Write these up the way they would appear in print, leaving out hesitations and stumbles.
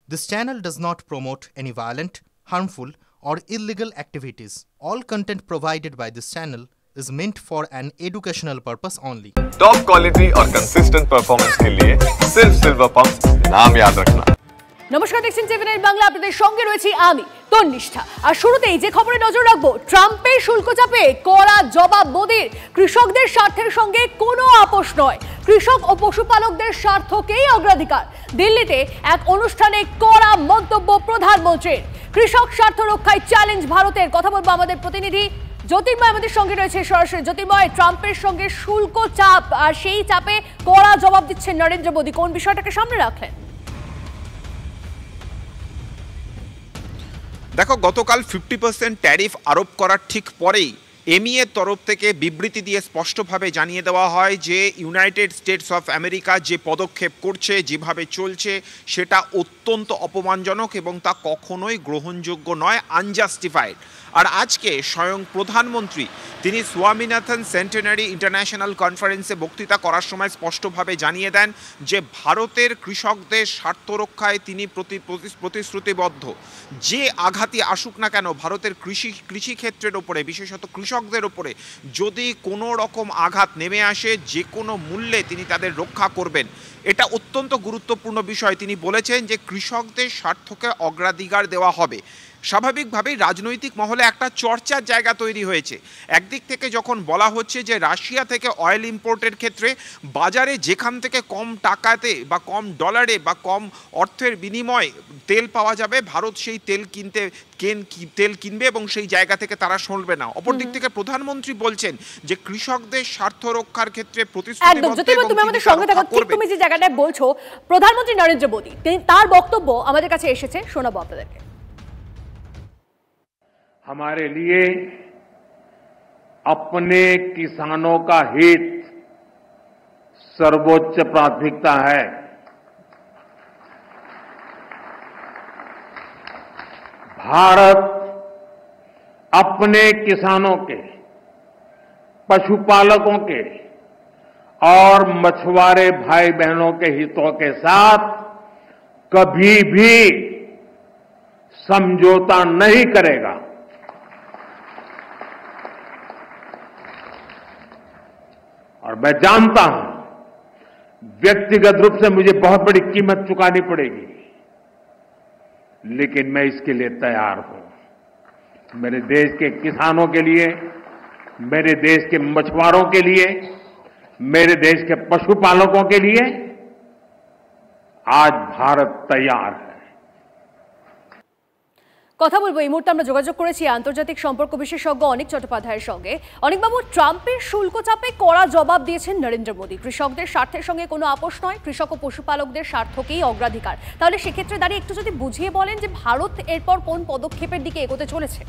This channel does not promote any violent, harmful, or illegal activities. All content provided by this channel is meant for an educational purpose only. Top quality और consistent performance के लिए सिर्फ silver pump नाम याद रखना। নমস্কার, দেখছেন টিভি9 বাংলা। আপনাদের সঙ্গে রয়েছি আমি তন্নিষ্ঠা। আর শুরুতেই যে খবরে নজর রাখবো, ট্রাম্পের শুল্ক চাপে কড়া জবাব মোদির। কৃষকদের স্বার্থের সঙ্গে কোনো আপোষ নয়, কৃষক ও পশুপালকদের স্বার্থকেই অগ্রাধিকার। দিল্লিতে এক অনুষ্ঠানে কড়া মন্তব্য প্রধানমন্ত্রীর। কৃষক স্বার্থ রক্ষায় চ্যালেঞ্জ ভারতের। কথা বলবো আমাদের প্রতিনিধি জ্যোতির্ময় আমাদের সঙ্গে রয়েছে সরাসরি। জ্যোতির্ময়, ট্রাম্পের সঙ্গে শুল্ক চাপ আর সেই চাপে কড়া জবাব দিচ্ছেন নরেন্দ্র মোদী, কোন বিষয়টাকে সামনে রাখলেন? দেখো, গতকাল 50% ট্যারিফ আরোপ করার ঠিক পরেই এমইএর তরফ থেকে বিবৃতি দিয়ে স্পষ্টভাবে জানিয়ে দেওয়া হয় যে ইউনাইটেড স্টেটস অফ আমেরিকা যে পদক্ষেপ করছে, যেভাবে চলছে, সেটা অত্যন্ত অপমানজনক এবং তা কখনোই গ্রহণযোগ্য নয়, আনজাস্টিফাইড। আর আজকে স্বয়ং প্রধানমন্ত্রী তিনি স্বামীনাথন সেন্টেনারি ইন্টারন্যাশনাল কনফারেন্সে বক্তৃতা করার সময় স্পষ্টভাবে জানিয়ে দেন যে ভারতের কৃষকদের স্বার্থ রক্ষায় তিনি প্রতিশ্রুতিবদ্ধ। যে আঘাতই আসুক না কেন, ভারতের কৃষিক্ষেত্রের ওপরে, বিশেষত কৃষকদের ওপরে যদি কোনো রকম আঘাত নেমে আসে, যে কোনো মূল্যে তিনি তাদের রক্ষা করবেন। এটা অত্যন্ত গুরুত্বপূর্ণ বিষয়। তিনি বলেছেন যে কৃষকদের স্বার্থকে অগ্রাধিকার দেওয়া হবে। স্বাভাবিকভাবেই রাজনৈতিক মহলে একটা চর্চার জায়গা তৈরি হয়েছে। একদিক থেকে যখন বলা হচ্ছে যে রাশিয়া থেকে অয়েল ইম্পোর্টের ক্ষেত্রে বাজারে যেখান থেকে কম টাকাতে বা কম ডলারে বা কম অর্থের বিনিময়ে তেল পাওয়া যাবে, ভারত সেই তেল কিনবে এবং সেই জায়গা থেকে তারা সরবে না। অপরদিক থেকে প্রধানমন্ত্রী বলছেন যে কৃষকদের স্বার্থ রক্ষার ক্ষেত্রে প্রতিশ্রুতিবদ্ধ। তুমি আমাদের সঙ্গে থাকো, ঠিক তুমি যে জায়গাটায় বলছো, প্রধানমন্ত্রী নরেন্দ্র মোদী তার বক্তব্য আমাদের কাছে এসেছে, শোনাবো আপনাদেরকে। हमारे लिए अपने किसानों का हित सर्वोच्च प्राथमिकता है। भारत अपने किसानों के, पशुपालकों के और मछुआरे भाई बहनों के हितों के साथ कभी भी समझौता नहीं करेगा। और मैं जानता हूं व्यक्तिगत रूप से मुझे बहुत बड़ी कीमत चुकानी पड़ेगी, लेकिन मैं इसके लिए तैयार हूं। मेरे देश के किसानों के लिए, मेरे देश के मछुआरों के लिए, मेरे देश के पशुपालकों के लिए आज भारत तैयार है। কথা বলবো এই মুহূর্তে আমরা যোগাযোগ করেছি আন্তর্জাতিক সম্পর্ক বিশেষজ্ঞ অনিক চট্টোপাধ্যায়ের সঙ্গে। অনিকবাবু, ট্রাম্পের শুল্ক চাপে কড়া জবাব দিয়েছেন নরেন্দ্র মোদী। কৃষকদের স্বার্থের সঙ্গে কোনো আপোষ নয়, কৃষক ও পশুপালকদের স্বার্থকেই অগ্রাধিকার। তাহলে সেক্ষেত্রে দাঁড়িয়ে একটু যদি বুঝিয়ে বলেন যে ভারত এরপর কোন পদক্ষেপের দিকে এগোতে চলেছে?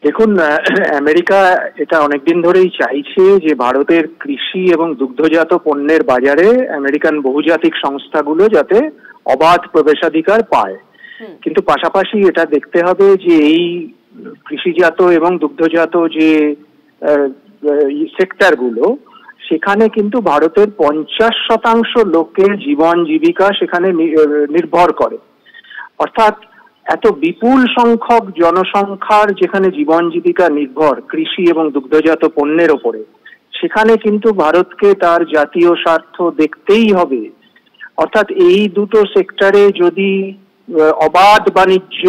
দেখুন, আমেরিকা এটা অনেকদিন ধরেই চাইছে যে ভারতের কৃষি এবং দুগ্ধজাত পণ্যের বাজারে আমেরিকান বহুজাতিক সংস্থাগুলো যাতে অবাধ প্রবেশাধিকার পায়। কিন্তু পাশাপাশি এটা দেখতে হবে যে এই কৃষিজাত এবং দুগ্ধজাত যে সেক্টরগুলো, সেখানে কিন্তু ভারতের 50% লোকের জীবন জীবিকা সেখানে নির্ভর করে। অর্থাৎ এত বিপুল সংখ্যক জনসংখ্যার যেখানে জীবন জীবিকা নির্ভর কৃষি এবং দুগ্ধজাত পণ্যের ওপরে, সেখানে কিন্তু ভারতকে তার জাতীয় স্বার্থ দেখতেই হবে। অর্থাৎ এই দুটো সেক্টরে যদি অবাধ বাণিজ্য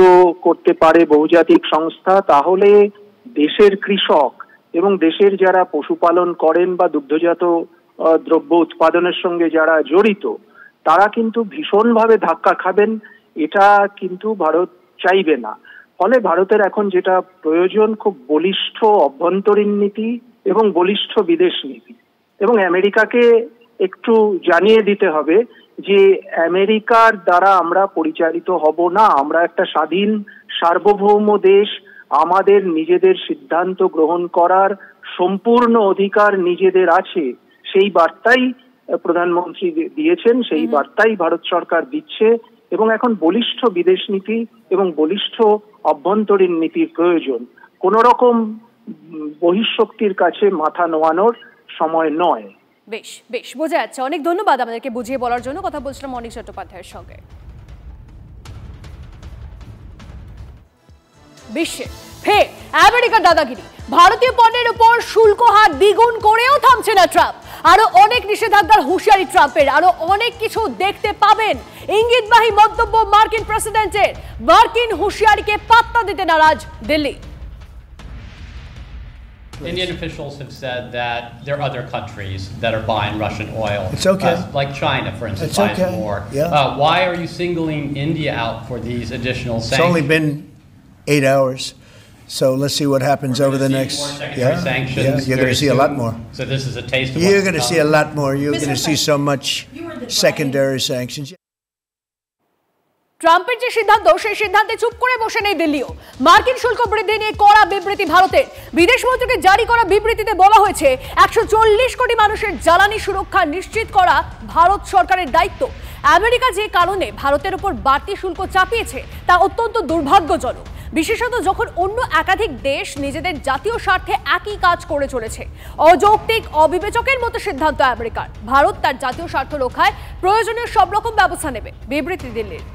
করতে পারে বহুজাতিক সংস্থা, তাহলে দেশের কৃষক এবং দেশের যারা পশুপালন করেন বা দুগ্ধজাত দ্রব্য উৎপাদনের সঙ্গে যারা জড়িত, তারা কিন্তু ভীষণভাবে ধাক্কা খাবেন। এটা কিন্তু ভারত চাইবে না। ফলে ভারতের এখন যেটা প্রয়োজন, খুব বলিষ্ঠ অভ্যন্তরীণ নীতি এবং বলিষ্ঠ বিদেশ নীতি। এবং আমেরিকাকে একটু জানিয়ে দিতে হবে যে আমেরিকার দ্বারা আমরা পরিচালিত হব না, আমরা একটা স্বাধীন সার্বভৌম দেশ, আমাদের নিজেদের সিদ্ধান্ত গ্রহণ করার সম্পূর্ণ অধিকার নিজেদের আছে। সেই বার্তাই প্রধানমন্ত্রী দিয়েছেন, সেই বার্তাই ভারত সরকার দিচ্ছে। এবং এখন বলিষ্ঠ বিদেশ নীতি এবং বলিষ্ঠ অভ্যন্তরীণ নীতির প্রয়োজন। কোন রকম বহিঃশক্তির কাছে মাথা নোয়ানোর সময় নয়। বেশ বেশ বোঝা যাচ্ছে। অনেক ধন্যবাদ আমাদেরকে বুঝিয়ে বলার জন্য। কথা বলছিলাম অনিক চট্টোপাধ্যায়ের সঙ্গে। বিশ্বে ফের আমেরিকার দাদাগিরি, ভারতীয় পণ্যের উপর শুল্ক হার দ্বিগুণ করেও থামছে না ট্রাম্প। আরো অনেক নিষেধাজ্ঞার হুঁশিয়ারি ট্রাম্পের, আরো অনেক কিছু দেখতে পাবেন। ইঙ্গিতবাহী মন্তব্য মার্কিন প্রেসিডেন্টের, মার্কিন হুঁশিয়ারিকে পাত্তা দিতে নারাজ Delhi. Indian officials have said that there are other countries that are buying Russian oil. It's okay. Like China, for instance, It's buys okay. more. Yeah. Why are you singling India out for these additional sanctions? It's only been 8 hours, so let's see what happens over the next. Sanctions. You're going to see a lot more. So this is a taste of. You're going to see a lot more. You're going to see so much secondary sanctions. ট্রাম্পের যে সিদ্ধান্ত, সেই সিদ্ধান্তে চুপ করে বসে নেই দিল্লিও। মার্কিন শুল্ক বৃদ্ধি নিয়ে কড়া বিবৃতি ভারতের। বিদেশ মন্ত্রকের জারি করা বিবৃতিতে বলা হয়েছে 140 কোটি মানুষের জ্বালানি সুরক্ষা নিশ্চিত করা ভারত সরকারের দায়িত্ব। আমেরিকা যে কারণে ভারতের উপর বাড়তি শুল্ক চাপিয়েছে তা অত্যন্ত দুর্ভাগ্যজনক, বিশেষত যখন অন্য একাধিক দেশ নিজেদের জাতীয় স্বার্থে একই কাজ করে চলেছে। অযৌক্তিক, অবিবেচকের মতো সিদ্ধান্ত আমেরিকার। ভারত তার জাতীয় স্বার্থ রক্ষায় প্রয়োজনীয় সব রকম ব্যবস্থা নেবে, বিবৃতি দিল্লির।